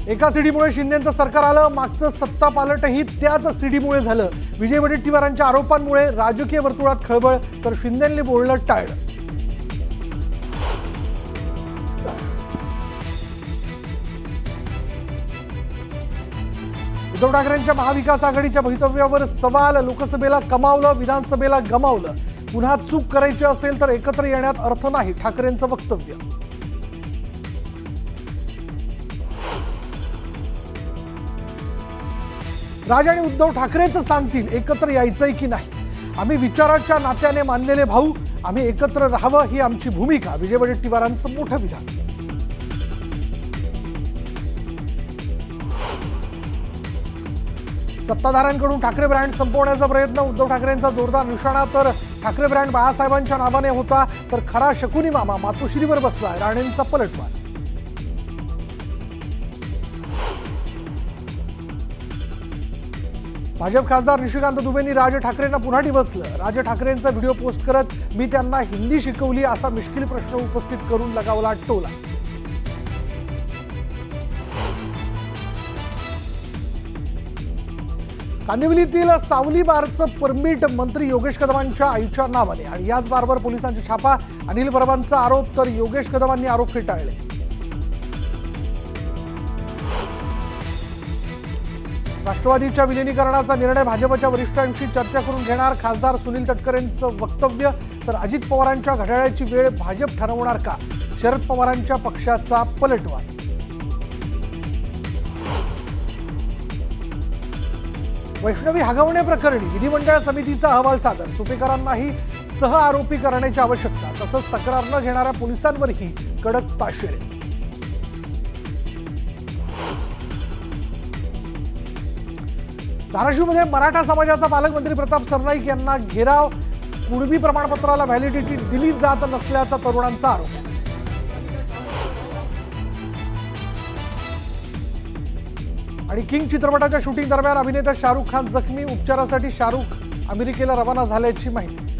एका सीडीमुळे शिंदेंचं सरकार आलं, मागचं सत्ता पालटही त्याच सीडीमुळे झालं। विजय वडेट्टीवारांच्या आरोपांमुळे राजकीय वर्तुळात खळबळ, तर शिंदेंनी बोलणं टाळलं। उद्धव ठाकरेंच्या महाविकास आघाडीच्या भवितव्यावर सवाल, लोकसभेला कमावलं, विधानसभेला गमावलं, पुन्हा चूक करायची असेल तर एकत्र येण्यात अर्थ नाही, ठाकरेंचं वक्तव्य। राज आणि उद्धव ठाकरेच सांगतील एकत्र यायचंय की नाही। आम्ही विचाराच्या नात्याने मानलेले भाऊ, आम्ही एकत्र राहावं ही आमची भूमिका, विजय वडेट्टीवारांचं मोठं विधान। सत्ताधाऱ्यांकडून ठाकरे ब्रँड संपवण्याचा प्रयत्न, उद्धव ठाकरेंचा जोरदार निशाणा, तर ठाकरे ब्रँड बाळासाहेबांच्या नावाने होता तर खरा शकुनी मामा मातोश्रीवर बसलाय, राणेंचा पलटवार। भाजप खासदार निशिकांत दुबेंनी राज ठाकरेंना पुन्हा डिवचलं। राज ठाकरेंचा व्हिडिओ पोस्ट करत मी त्यांना हिंदी शिकवली असा मिश्किल प्रश्न उपस्थित करून लगावला टोला। कांदिवलीतील सावली बारचं परमिट मंत्री योगेश कदमांच्या आईच्या नावाने आणि याच बारवर पोलिसांची छापा, अनिल परबांचा आरोप, तर योगेश कदमांनी आरोप फेटाळले। राष्ट्रवादीच्या विलिनीकरणाचा निर्णय भाजपच्या वरिष्ठांशी चर्चा करून घेणार, खासदार सुनील तटकरेंचं वक्तव्य, तर अजित पवारांच्या घड्याळाची वेळ भाजप ठरवणार का, शरद पवारांच्या पक्षाचा पलटवार। वैष्णवी हगवणे प्रकरणी विधिमंडळ समितीचा अहवाल सादर, सुपेकरांनाही सह आरोपी करण्याची आवश्यकता, तसंच तक्रार न घेणाऱ्या पोलिसांवरही कडक ताशेरे। धाराशिवमध्ये मराठा समाजाचा पालकमंत्री प्रताप सरनाईक यांना घेराव, कुणबी प्रमाणपत्राला व्हॅलिडिटी दिली जात नसल्याचा तरुणांचा आरोप। आणि किंग चित्रपटाच्या शूटिंग दरम्यान अभिनेता शाहरुख खान जखमी, उपचारासाठी शाहरुख अमेरिकेला रवाना झाल्याची माहिती।